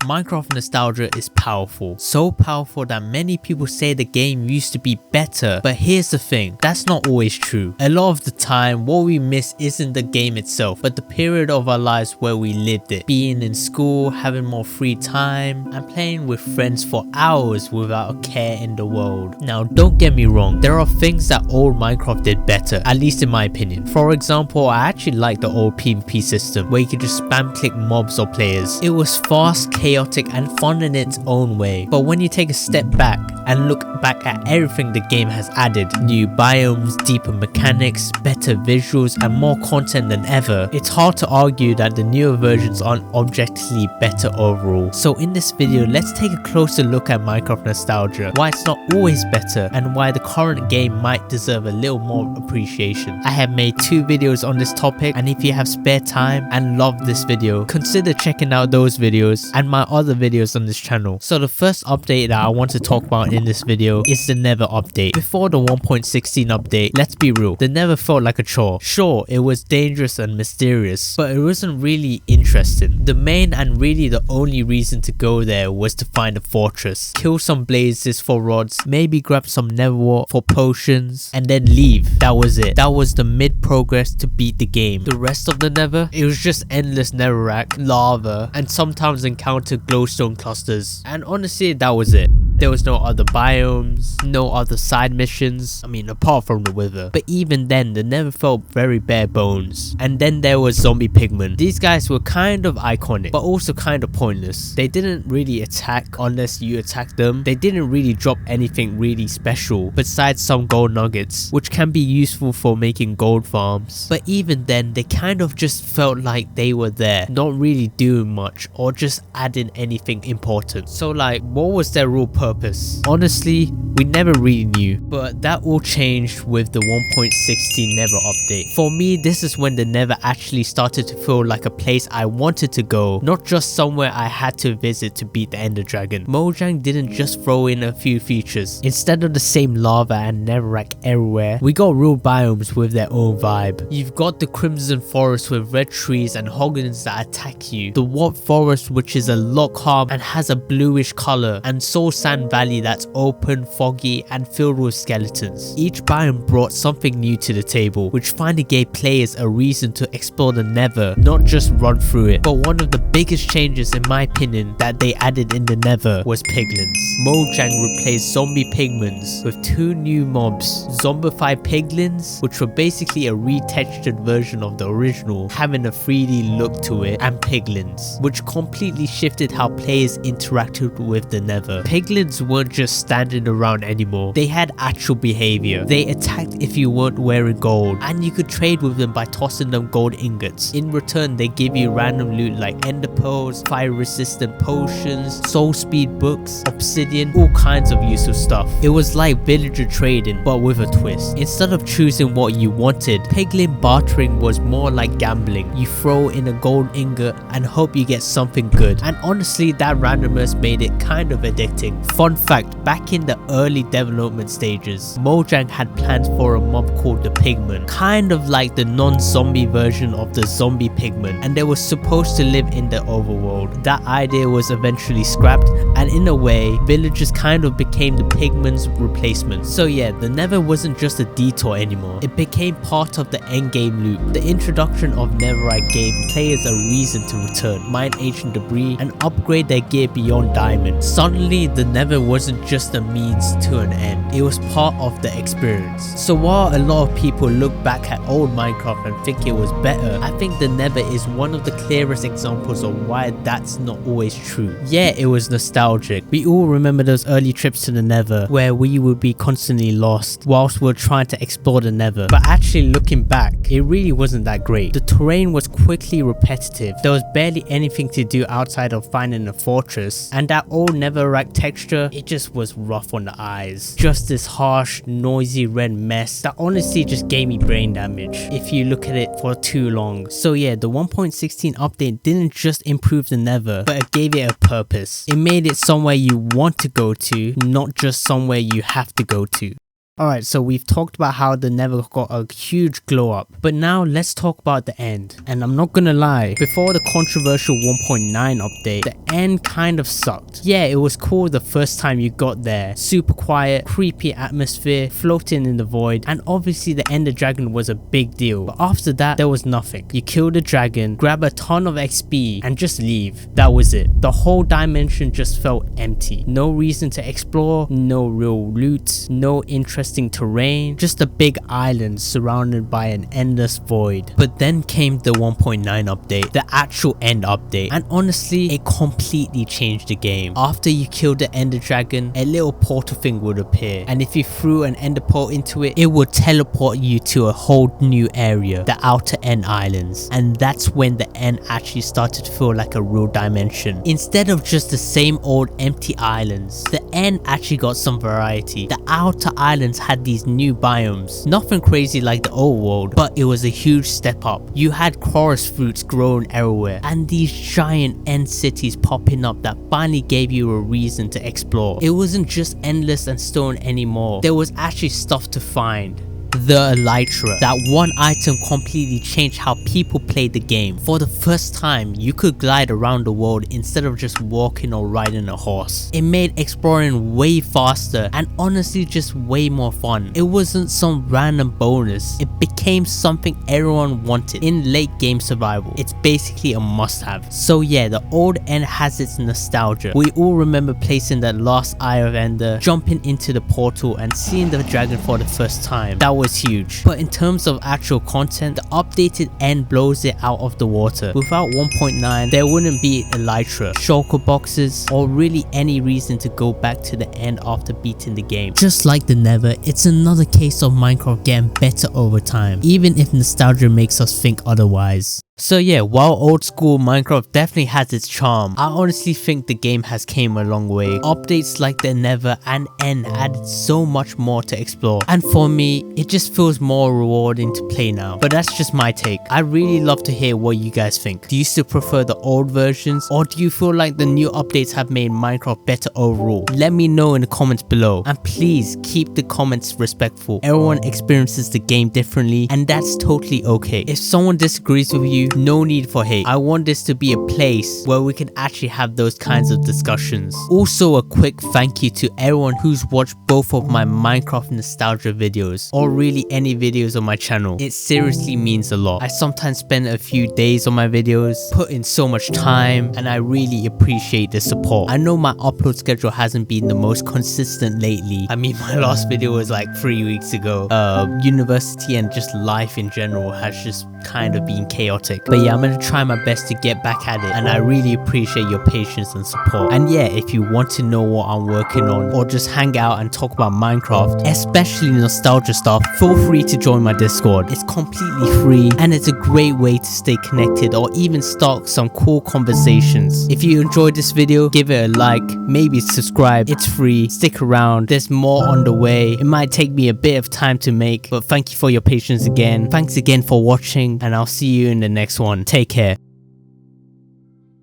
Minecraft nostalgia is powerful. So powerful that many people say the game used to be better. But here's the thing, that's not always true. A lot of the time, what we miss isn't the game itself, but the period of our lives where we lived it. Being in school, having more free time, and playing with friends for hours without a care in the world. Now, don't get me wrong, there are things that old Minecraft did better, at least in my opinion. For example, I actually like the old PvP system where you could just spam click mobs or players. It was fast, chaotic, and fun in its own way. But when you take a step back and look back at everything the game has added, new biomes, deeper mechanics, better visuals, and more content than ever, it's hard to argue that the newer versions aren't objectively better overall. So in this video, let's take a closer look at Minecraft nostalgia, why it's not always better, and why the current game might deserve a little more appreciation. I have made 2 videos on this topic, and if you have spare time and love this video, consider checking out those videos and my other videos on this channel. So the first update that I want to talk about in this video is the Nether update. Before the 1.16 update, let's be real, the Nether felt like a chore. Sure, it was dangerous and mysterious, but it wasn't really interesting. The main and really the only reason to go there was to find a fortress, kill some blazes for rods, maybe grab some nether wart for potions, and then leave. That was it. That was the mid progress to beat the game. The rest of the Nether, it was just endless netherrack, lava, and sometimes encounter glowstone clusters. And honestly, that was it. There was no other biomes, no other side missions, I mean apart from the wither. But even then, the Nether felt very bare bones. And then there was zombie pigmen. These guys were kind of iconic, but also kind of pointless. They didn't really attack unless you attacked them. They didn't really drop anything really special, besides some gold nuggets, which can be useful for making gold farms. But even then, they kind of just felt like they were there, not really doing much or just adding anything important. So like, what was their real purpose? Honestly, we never really knew, but that all changed with the 1.16 Nether update. For me, this is when the Nether actually started to feel like a place I wanted to go, not just somewhere I had to visit to beat the Ender Dragon. Mojang didn't just throw in a few features. Instead of the same lava and netherrack everywhere, we got real biomes with their own vibe. You've got the Crimson Forest with red trees and hoglins that attack you, the Warp Forest which is a lot calm and has a bluish color, and Soul Sand Valley that's open, foggy, and filled with skeletons. Each biome brought something new to the table, which finally gave players a reason to explore the Nether, not just run through it. But one of the biggest changes in my opinion that they added in the Nether was piglins. Mojang replaced zombie pigments with 2 new mobs, zombified piglins, which were basically a retextured version of the original, having a 3D look to it, and piglins, which completely shifted how players interacted with the Nether. Piglins weren't just standing around anymore, they had actual behavior. They attacked if you weren't wearing gold, and you could trade with them by tossing them gold ingots. In return, they give you random loot like ender pearls, fire resistant potions, soul speed books, obsidian, all kinds of useful stuff. It was like villager trading, but with a twist. Instead of choosing what you wanted, piglin bartering was more like gambling. You throw in a gold ingot and hope you get something good, and honestly that randomness made it kind of addicting. Fun fact, back in the early development stages, Mojang had plans for a mob called the Pigman, kind of like the non-zombie version of the zombie pigman, and they were supposed to live in the overworld. That idea was eventually scrapped, and in a way, villagers kind of became the pigman's replacement. So yeah, the Nether wasn't just a detour anymore, it became part of the endgame loop. The introduction of Netherite gave players a reason to return, mine ancient debris, and upgrade their gear beyond diamond. Suddenly, the Nether wasn't just a means to an end, it was part of the experience. So while a lot of people look back at old Minecraft and think it was better, I think the Nether is one of the clearest examples of why that's not always true. Yeah, it was nostalgic. We all remember those early trips to the Nether where we would be constantly lost whilst we're trying to explore the Nether, but actually looking back, it really wasn't that great. The terrain was quickly repetitive, there was barely anything to do outside of finding a fortress, and that old netherrack texture, it just was rough on the eyes. Just this harsh, noisy red mess that honestly just gave me brain damage if you look at it for too long. So yeah, the 1.16 update didn't just improve the Nether, but it gave it a purpose. It made it somewhere you want to go to, not just somewhere you have to go to. Alright, so we've talked about how the Nether got a huge glow up, but now let's talk about the end. And I'm not gonna lie, before the controversial 1.9 update, the end kind of sucked. Yeah, it was cool the first time you got there, super quiet, creepy atmosphere, floating in the void, and obviously the Ender Dragon was a big deal, but after that there was nothing. You kill the dragon, grab a ton of XP, and just leave. That was it. The whole dimension just felt empty. No reason to explore, no real loot, no interesting terrain, just a big island surrounded by an endless void. But then came the 1.9 update, the actual end update, and honestly it completely changed the game. After you killed the Ender Dragon, a little portal thing would appear, and if you threw an Ender Pearl into it, it would teleport you to a whole new area, the Outer End Islands, and that's when the end actually started to feel like a real dimension. Instead of just the same old empty islands, the end actually got some variety. The Outer Islands had these new biomes, nothing crazy like the old world, but it was a huge step up. You had chorus fruits growing everywhere, and these giant end cities popping up that finally gave you a reason to explore. It wasn't just endless and stone anymore, there was actually stuff to find. The Elytra. That one item completely changed how people played the game. For the first time, you could glide around the world instead of just walking or riding a horse. It made exploring way faster and honestly just way more fun. It wasn't some random bonus, it became something everyone wanted in late game survival. It's basically a must-have. So yeah, the old end has its nostalgia. We all remember placing that last Eye of Ender, jumping into the portal and seeing the dragon for the first time. That was huge. But in terms of actual content, the updated end blows it out of the water. Without 1.9, there wouldn't be Elytra, shulker boxes, or really any reason to go back to the end after beating the game. Just like the Nether, it's another case of Minecraft getting better over time, even if nostalgia makes us think otherwise. So yeah, while old school Minecraft definitely has its charm, I honestly think the game has came a long way. Updates like the Nether and End added so much more to explore, and for me, it just feels more rewarding to play now. But that's just my take. I really love to hear what you guys think. Do you still prefer the old versions, or do you feel like the new updates have made Minecraft better overall? Let me know in the comments below, and please keep the comments respectful. Everyone experiences the game differently, and that's totally okay. If someone disagrees with you, no need for hate. I want this to be a place where we can actually have those kinds of discussions. Also, a quick thank you to everyone who's watched both of my Minecraft nostalgia videos, or really any videos on my channel. It seriously means a lot. I sometimes spend a few days on my videos, put in so much time, and I really appreciate the support. I know my upload schedule hasn't been the most consistent lately. I mean, my last video was like 3 weeks ago. University and just life in general has just kind of been chaotic. But yeah, I'm gonna try my best to get back at it, and I really appreciate your patience and support. And yeah, if you want to know what I'm working on, or just hang out and talk about Minecraft, especially nostalgia stuff, feel free to join my Discord. It's completely free, and it's a great way to stay connected or even start some cool conversations. If you enjoyed this video, give it a like, maybe subscribe. It's free. Stick around, there's more on the way. It might take me a bit of time to make, but thank you for your patience again. Thanks again for watching, and I'll see you in the next one. Take care.